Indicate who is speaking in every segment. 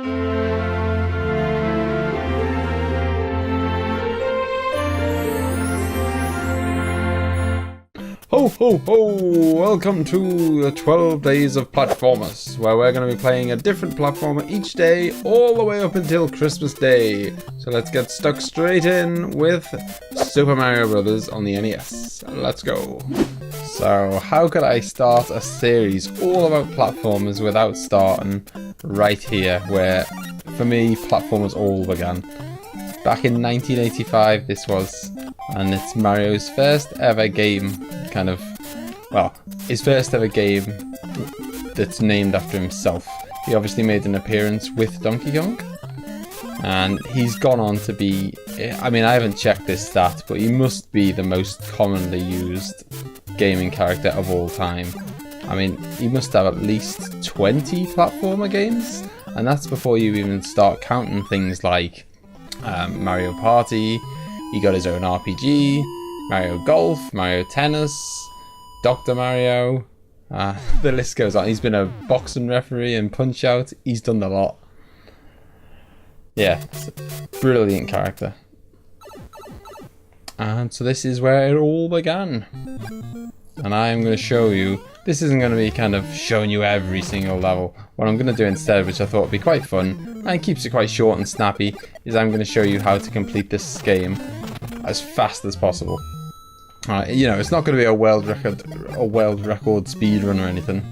Speaker 1: Ho ho ho! Welcome to the 12 Days of Platformas, where we're going to be playing a different platformer each day, all the way up until Christmas Day. So let's get stuck straight in with Super Mario Brothers on the NES. Let's go. So how could I start a series all about platformers without starting right here, where for me platformers all began? Back in 1985 this was, and it's Mario's first ever game, his first ever game that's named after himself. He obviously made an appearance with Donkey Kong, and he's gone on to be, I haven't checked this stat, but he must be the most commonly used gaming character of all time. He must have at least 20 platformer games, and that's before you even start counting things like Mario Party. He got his own RPG, Mario Golf, Mario Tennis, Dr. Mario, the list goes on. He's been a boxing referee and Punch Out. He's done a lot. Yeah, brilliant character. And so this is where it all began. And I am going to show you, this isn't going to be kind of showing you every single level. What I'm going to do instead, which I thought would be quite fun, and keeps it quite short and snappy, is I'm going to show you how to complete this game as fast as possible. It's not going to be a world record speed run or anything,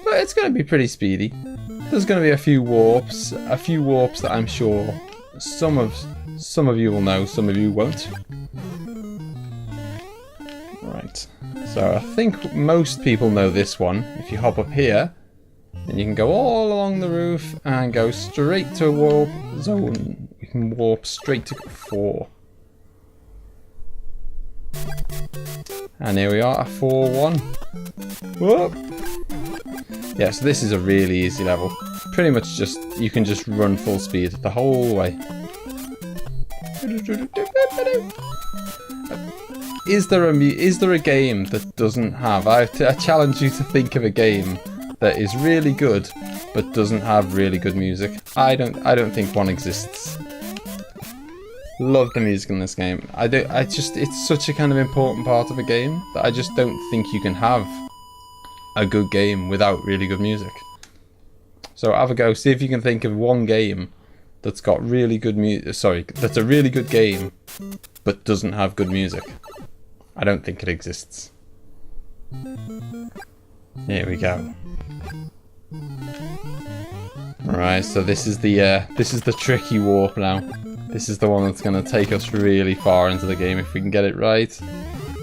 Speaker 1: but it's going to be pretty speedy. There's going to be a few warps that I'm sure some of you will know, some of you won't. Right, so I think most people know this one. If you hop up here, then you can go all along the roof and go straight to a warp zone. You can warp straight to 4. And here we are, a 4-1. Whoop! Yeah, so this is a really easy level. Pretty much you can just run full speed the whole way. Is there a game that doesn't have? I challenge you to think of a game that is really good but doesn't have really good music. I don't think one exists. Love the music in this game. It's such a kind of important part of a game that I just don't think you can have a good game without really good music. So have a go, see if you can think of one game that's got really good that's a really good game but doesn't have good music. I don't think it exists. Here we go. Alright, so this is the tricky warp now. This is the one that's going to take us really far into the game if we can get it right.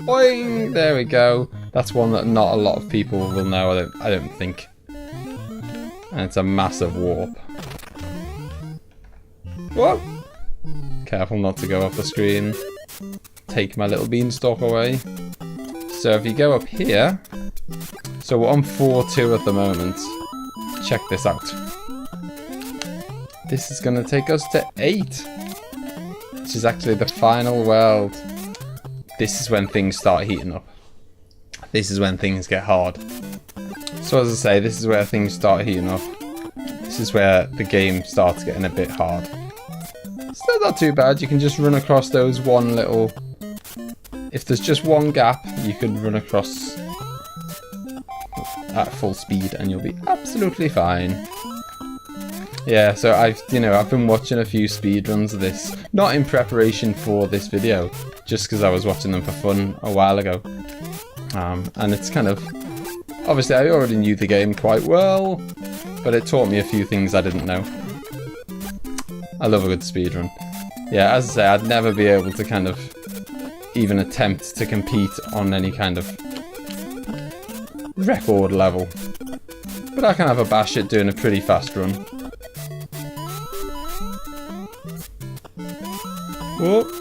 Speaker 1: Boing! There we go. That's one that not a lot of people will know, I don't think. And it's a massive warp. Whoa! Careful not to go off the screen. Take my little beanstalk away. So if you go up here, so we're on 4-2 at the moment. Check this out. This is going to take us to 8. Which is actually the final world. This is when things start heating up. This is when things get hard. So as I say, this is where things start heating up. This is where the game starts getting a bit hard. Still not too bad. You can just run across those one little... If there's just one gap, you can run across at full speed and you'll be absolutely fine. Yeah, so I've been watching a few speedruns of this, not in preparation for this video, just because I was watching them for fun a while ago. And it's kind of, obviously I already knew the game quite well, but it taught me a few things I didn't know. I love a good speedrun. Yeah, as I say, I'd never be able to kind of even attempt to compete on any kind of record level. But I can have a bash at doing a pretty fast run. Whoop.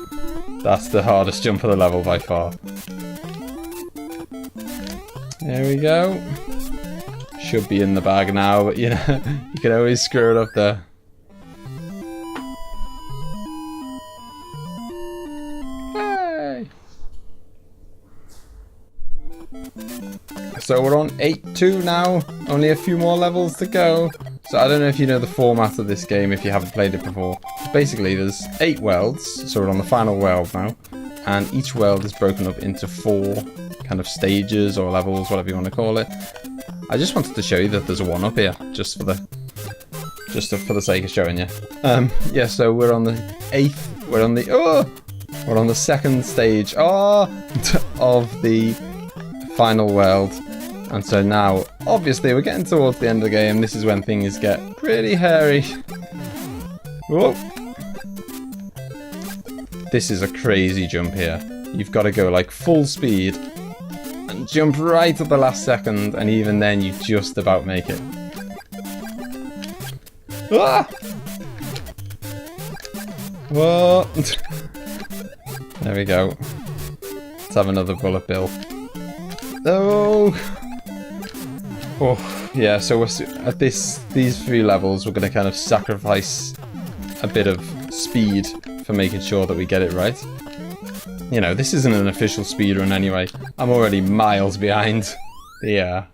Speaker 1: That's the hardest jump of the level by far. There we go. Should be in the bag now, but you can always screw it up there. Hey! So we're on 8-2 now. Only a few more levels to go. So I don't know if you know the format of this game if you haven't played it before. Basically, there's 8 worlds, so we're on the final world now, and each world is broken up into 4 kind of stages or levels, whatever you want to call it. I just wanted to show you that there's a 1-up here, just for the sake of showing you. Yeah, so we're on the 8th. We're on the we're on the 2nd stage of the final world. And so now, obviously, we're getting towards the end of the game. This is when things get pretty hairy. Whoa. This is a crazy jump here. You've got to go like full speed and jump right at the last second, and even then you just about make it. Ah! Whoa. There we go. Let's have another bullet bill. No! Oh, yeah, so we're at these 3 levels, we're going to kind of sacrifice a bit of speed for making sure that we get it right. You know, this isn't an official speedrun anyway. I'm already miles behind the,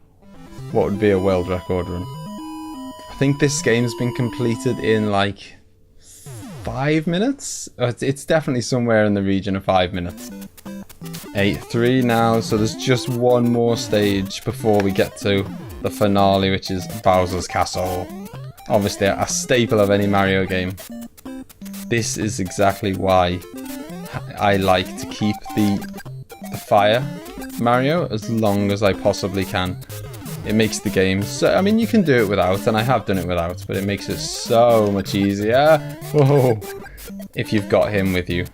Speaker 1: what would be a world record run. I think this game's been completed in like 5 minutes? It's definitely somewhere in the region of 5 minutes. 8-3 now, so there's just one more stage before we get to the finale, which is Bowser's Castle. Obviously a staple of any Mario game. This is exactly why I like to keep the fire Mario as long as I possibly can. It makes the game so, I mean, you can do it without, and I have done it without, but it makes it so much easier. Whoa, if you've got him with you.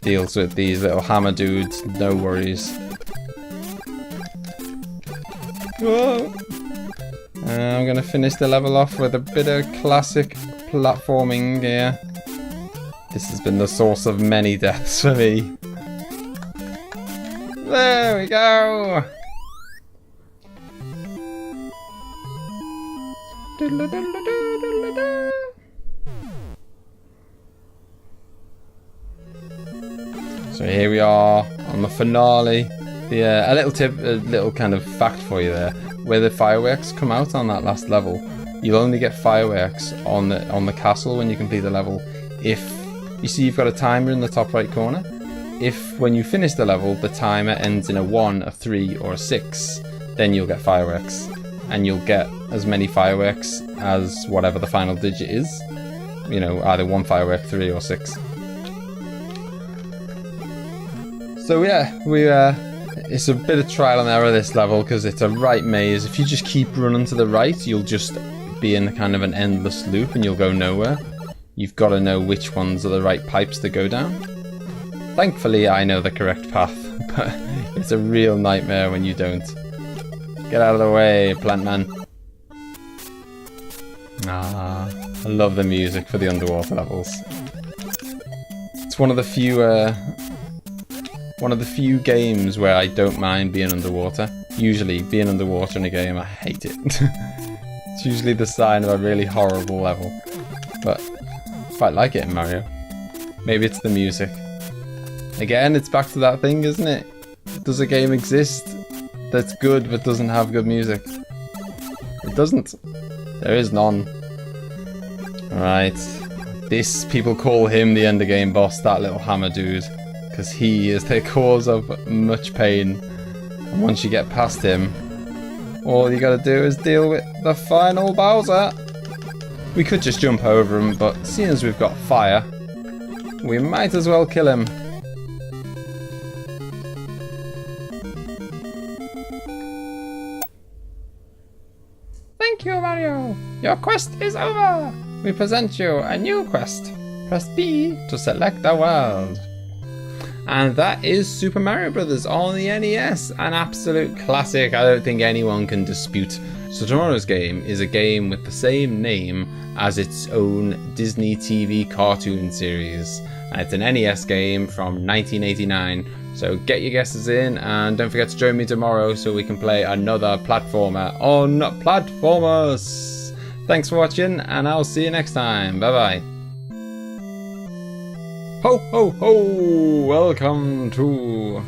Speaker 1: Deals with these little hammer dudes, no worries. Whoa. I'm gonna finish the level off with a bit of classic platforming here. This has been the source of many deaths for me. There we go! So here we are on the finale. A little tip, a little kind of fact for you there. Where the fireworks come out on that last level, you'll only get fireworks on the castle when you complete the level if you see you've got a timer in the top right corner. If when you finish the level the timer ends in a 1, a 3 or a 6, then you'll get fireworks, and you'll get as many fireworks as whatever the final digit is, you know, either 1 firework, 3 or 6. So yeah, it's a bit of trial and error this level because it's a right maze. If you just keep running to the right, you'll just be in kind of an endless loop and you'll go nowhere. You've got to know which ones are the right pipes to go down. Thankfully, I know the correct path, but it's a real nightmare when you don't. Get out of the way, plant man. Ah, I love the music for the underwater levels. It's one of the few games where I don't mind being underwater. Usually, being underwater in a game, I hate it. It's usually the sign of a really horrible level. But I quite like it in Mario. Maybe it's the music. Again, it's back to that thing, isn't it? Does a game exist that's good but doesn't have good music? It doesn't. There is none. Alright. This, people call him the end of game boss, that little hammer dude. Because he is the cause of much pain. And once you get past him, all you gotta do is deal with the final Bowser. We could just jump over him, but seeing as we've got fire, we might as well kill him. Thank you, Mario! Your quest is over! We present you a new quest. Press B to select a world. And that is Super Mario Bros. On the NES, an absolute classic I don't think anyone can dispute. So tomorrow's game is a game with the same name as its own Disney TV cartoon series. And it's an NES game from 1989. So get your guesses in and don't forget to join me tomorrow so we can play another platformer on Platformas. Thanks for watching and I'll see you next time. Bye bye. Ho ho ho! Welcome to